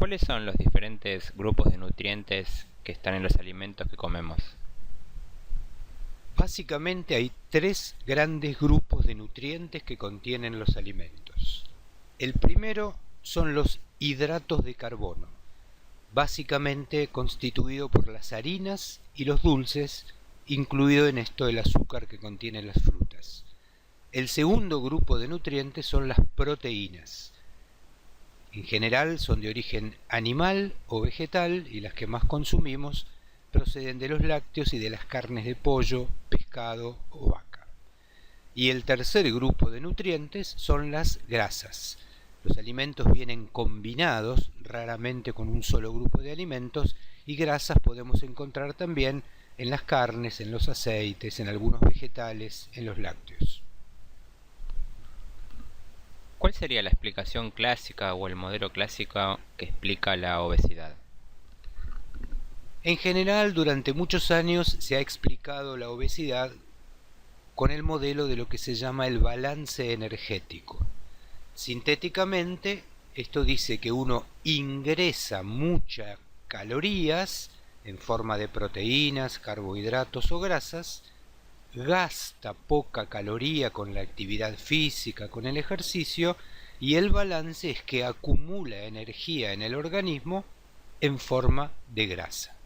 ¿Cuáles son los diferentes grupos de nutrientes que están en los alimentos que comemos? Básicamente hay tres grandes grupos de nutrientes que contienen los alimentos. El primero son los hidratos de carbono, básicamente constituido por las harinas y los dulces, incluido en esto el azúcar que contienen las frutas. El segundo grupo de nutrientes son las proteínas. En general son de origen animal o vegetal y las que más consumimos proceden de los lácteos y de las carnes de pollo, pescado o vaca. Y el tercer grupo de nutrientes son las grasas. Los alimentos vienen combinados, raramente con un solo grupo de alimentos, y grasas podemos encontrar también en las carnes, en los aceites, en algunos vegetales, en los lácteos. ¿Cuál sería la explicación clásica o el modelo clásico que explica la obesidad? En general, durante muchos años se ha explicado la obesidad con el modelo de lo que se llama el balance energético. Sintéticamente, esto dice que uno ingresa muchas calorías en forma de proteínas, carbohidratos o grasas, gasta poca caloría con la actividad física, con el ejercicio, y el balance es que acumula energía en el organismo en forma de grasa.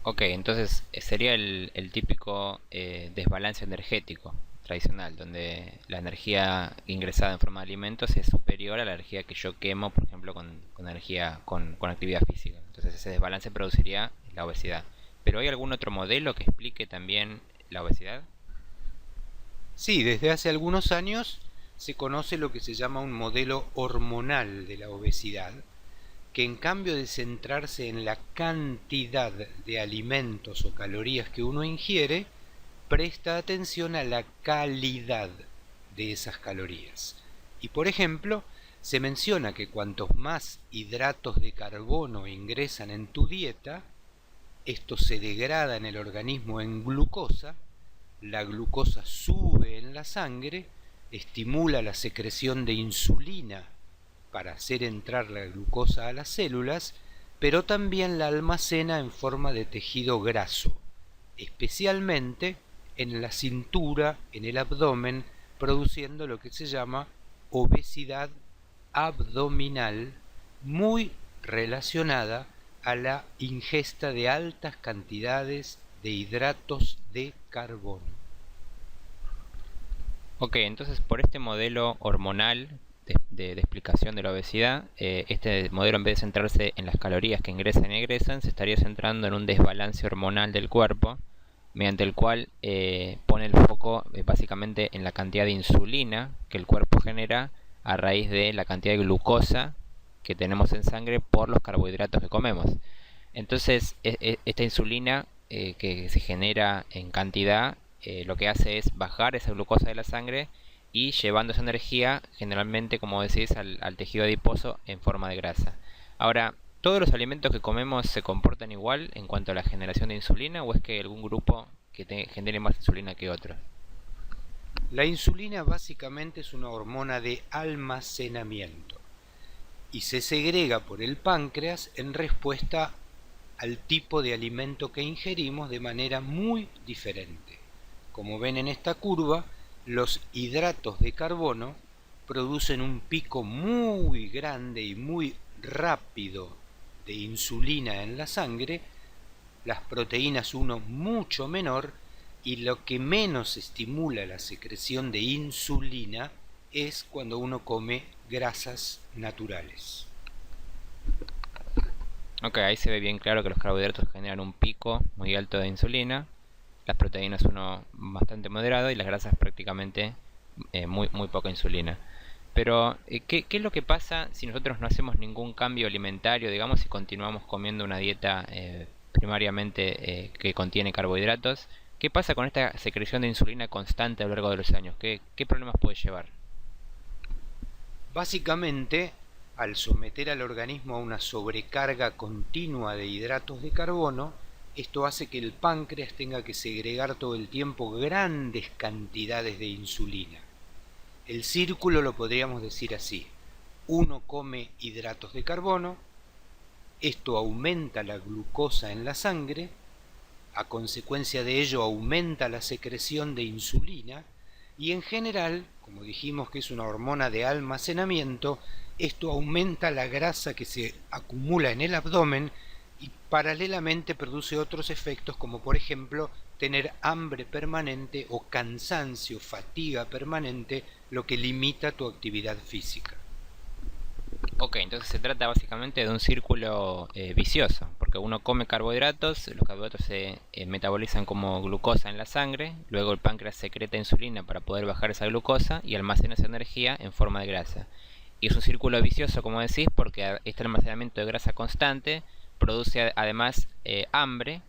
Ok, entonces sería el típico desbalance energético tradicional, donde la energía ingresada en forma de alimentos es superior a la energía que yo quemo, por ejemplo, con actividad física. Entonces ese desbalance produciría la obesidad. ¿Pero hay algún otro modelo que explique también la obesidad? Sí, desde hace algunos años se conoce lo que se llama un modelo hormonal de la obesidad, que en cambio de centrarse en la cantidad de alimentos o calorías que uno ingiere, presta atención a la calidad de esas calorías. Y por ejemplo, se menciona que cuantos más hidratos de carbono ingresan en tu dieta, esto se degrada en el organismo en glucosa, la glucosa sube en la sangre, estimula la secreción de insulina para hacer entrar la glucosa a las células, pero también la almacena en forma de tejido graso, especialmente en la cintura, en el abdomen, produciendo lo que se llama obesidad abdominal, muy relacionada a la ingesta de altas cantidades de hidratos de carbono. Ok, entonces por este modelo hormonal de explicación de la obesidad, este modelo en vez de centrarse en las calorías que ingresan y egresan, se estaría centrando en un desbalance hormonal del cuerpo, mediante el cual pone el foco básicamente en la cantidad de insulina que el cuerpo genera a raíz de la cantidad de glucosa que tenemos en sangre por los carbohidratos que comemos. Entonces, esta insulina que se genera en cantidad, lo que hace es bajar esa glucosa de la sangre y llevando esa energía, generalmente, como decís, al tejido adiposo en forma de grasa. Ahora, ¿todos los alimentos que comemos se comportan igual en cuanto a la generación de insulina o es que hay algún grupo que genere más insulina que otro? La insulina básicamente es una hormona de almacenamiento y se segrega por el páncreas en respuesta al tipo de alimento que ingerimos de manera muy diferente. Como ven en esta curva, los hidratos de carbono producen un pico muy grande y muy rápido de insulina en la sangre, las proteínas uno mucho menor, y lo que menos estimula la secreción de insulina es cuando uno come grasas naturales. Ok, ahí se ve bien claro que los carbohidratos generan un pico muy alto de insulina, las proteínas uno bastante moderado y las grasas prácticamente muy poca insulina. Pero, ¿qué es lo que pasa si nosotros no hacemos ningún cambio alimentario, digamos, si continuamos comiendo una dieta primariamente que contiene carbohidratos? ¿Qué pasa con esta secreción de insulina constante a lo largo de los años? ¿Qué problemas puede llevar? Básicamente, al someter al organismo a una sobrecarga continua de hidratos de carbono, esto hace que el páncreas tenga que segregar todo el tiempo grandes cantidades de insulina. El círculo lo podríamos decir así: uno come hidratos de carbono, esto aumenta la glucosa en la sangre, a consecuencia de ello aumenta la secreción de insulina y en general, como dijimos que es una hormona de almacenamiento, esto aumenta la grasa que se acumula en el abdomen y paralelamente produce otros efectos como por ejemplo tener hambre permanente o cansancio, fatiga permanente, lo que limita tu actividad física. Ok, entonces se trata básicamente de un círculo vicioso, porque uno come carbohidratos, los carbohidratos se metabolizan como glucosa en la sangre, luego el páncreas secreta insulina para poder bajar esa glucosa y almacena esa energía en forma de grasa. Y es un círculo vicioso, como decís, porque este almacenamiento de grasa constante produce además hambre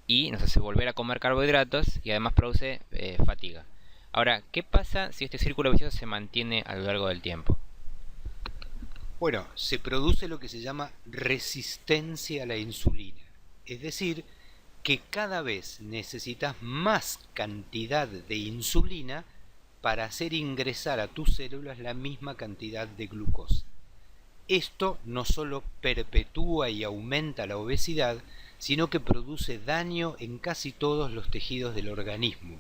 y nos hace volver a comer carbohidratos y además produce fatiga. Ahora, ¿qué pasa si este círculo vicioso se mantiene a lo largo del tiempo? Bueno, se produce lo que se llama resistencia a la insulina, es decir, que cada vez necesitas más cantidad de insulina para hacer ingresar a tus células la misma cantidad de glucosa. Esto no solo perpetúa y aumenta la obesidad, sino que produce daño en casi todos los tejidos del organismo.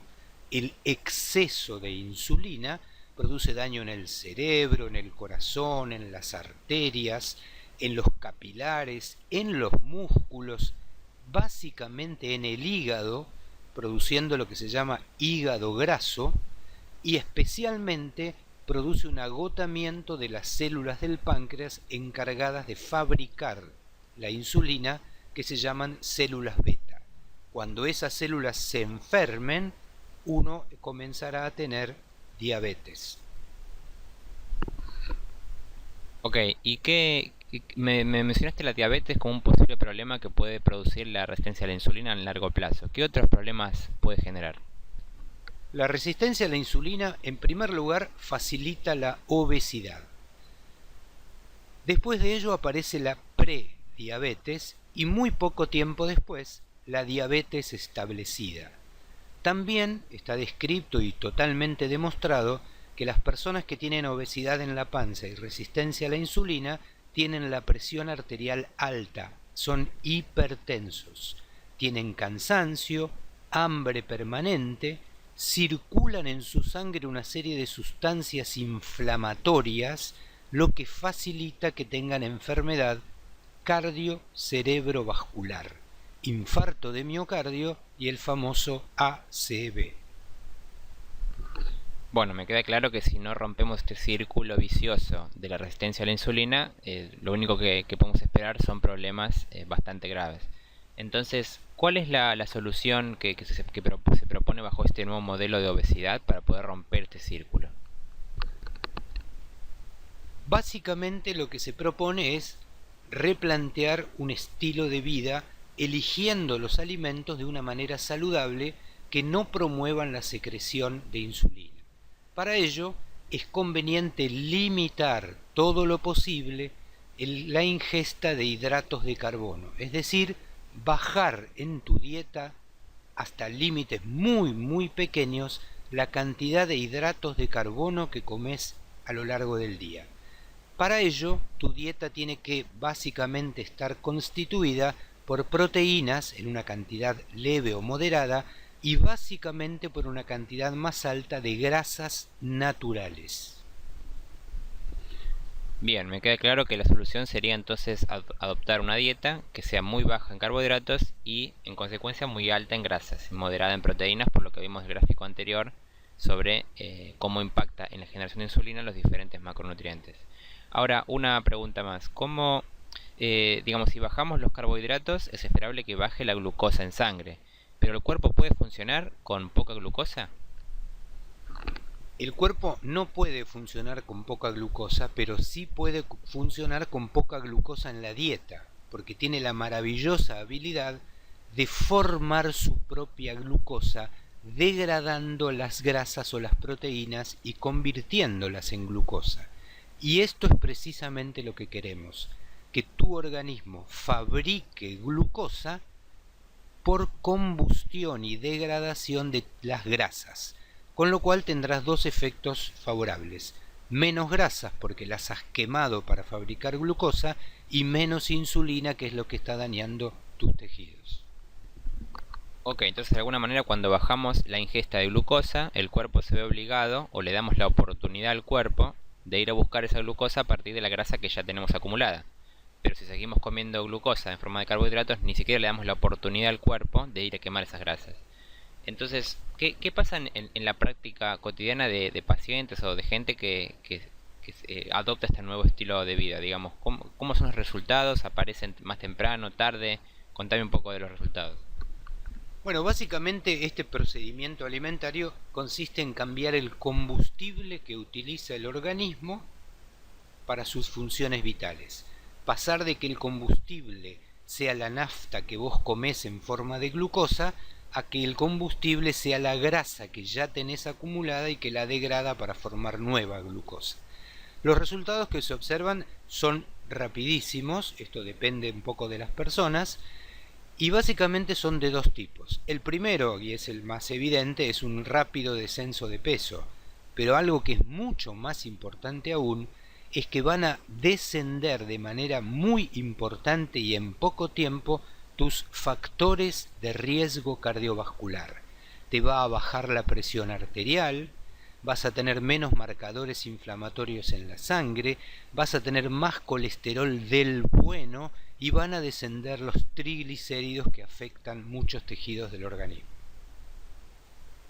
El exceso de insulina produce daño en el cerebro, en el corazón, en las arterias, en los capilares, en los músculos, básicamente en el hígado, produciendo lo que se llama hígado graso, y especialmente produce un agotamiento de las células del páncreas encargadas de fabricar la insulina, que se llaman células beta. Cuando esas células se enfermen, uno comenzará a tener diabetes. Ok, ¿y me mencionaste la diabetes como un posible problema que puede producir la resistencia a la insulina en largo plazo? ¿Qué otros problemas puede generar? La resistencia a la insulina, en primer lugar, facilita la obesidad. Después de ello aparece la prediabetes y muy poco tiempo después la diabetes establecida. También está descrito y totalmente demostrado que las personas que tienen obesidad en la panza y resistencia a la insulina tienen la presión arterial alta, son hipertensos, tienen cansancio, hambre permanente, circulan en su sangre una serie de sustancias inflamatorias, lo que facilita que tengan enfermedad cardio-cerebrovascular, infarto de miocardio y el famoso ACV. Bueno, me queda claro que si no rompemos este círculo vicioso de la resistencia a la insulina, lo único que podemos esperar son problemas bastante graves. Entonces, ¿cuál es la solución que se propone bajo este nuevo modelo de obesidad para poder romper este círculo? Básicamente lo que se propone es replantear un estilo de vida eligiendo los alimentos de una manera saludable que no promuevan la secreción de insulina. Para ello es conveniente limitar todo lo posible la ingesta de hidratos de carbono, es decir, bajar en tu dieta hasta límites muy pequeños la cantidad de hidratos de carbono que comes a lo largo del día. Para ello, tu dieta tiene que básicamente estar constituida por proteínas en una cantidad leve o moderada y básicamente por una cantidad más alta de grasas naturales. Bien, me queda claro que la solución sería entonces adoptar una dieta que sea muy baja en carbohidratos y en consecuencia muy alta en grasas, moderada en proteínas, por lo que vimos en el gráfico anterior sobre cómo impacta en la generación de insulina los diferentes macronutrientes. Ahora, una pregunta más. ¿Cómo, si bajamos los carbohidratos, es esperable que baje la glucosa en sangre? ¿Pero el cuerpo puede funcionar con poca glucosa? El cuerpo no puede funcionar con poca glucosa, pero sí puede funcionar con poca glucosa en la dieta, porque tiene la maravillosa habilidad de formar su propia glucosa, degradando las grasas o las proteínas y convirtiéndolas en glucosa. Y esto es precisamente lo que queremos, que tu organismo fabrique glucosa por combustión y degradación de las grasas, con lo cual tendrás dos efectos favorables: menos grasas porque las has quemado para fabricar glucosa y menos insulina, que es lo que está dañando tus tejidos. Ok, entonces de alguna manera cuando bajamos la ingesta de glucosa, el cuerpo se ve obligado o le damos la oportunidad al cuerpo de ir a buscar esa glucosa a partir de la grasa que ya tenemos acumulada. Pero si seguimos comiendo glucosa en forma de carbohidratos, ni siquiera le damos la oportunidad al cuerpo de ir a quemar esas grasas. Entonces, ¿qué pasa en la práctica cotidiana de pacientes o de gente que adopta este nuevo estilo de vida? Digamos, ¿cómo son los resultados? ¿Aparecen más temprano, tarde? Contame un poco de los resultados. Bueno, básicamente este procedimiento alimentario consiste en cambiar el combustible que utiliza el organismo para sus funciones vitales. Pasar de que el combustible sea la nafta que vos comés en forma de glucosa a que el combustible sea la grasa que ya tenés acumulada y que la degrada para formar nueva glucosa. Los resultados que se observan son rapidísimos, esto depende un poco de las personas, y básicamente son de dos tipos. El primero, y es el más evidente, es un rápido descenso de peso, pero algo que es mucho más importante aún es que van a descender de manera muy importante y en poco tiempo tus factores de riesgo cardiovascular. Te va a bajar la presión arterial, vas a tener menos marcadores inflamatorios en la sangre, vas a tener más colesterol del bueno y van a descender los triglicéridos que afectan muchos tejidos del organismo.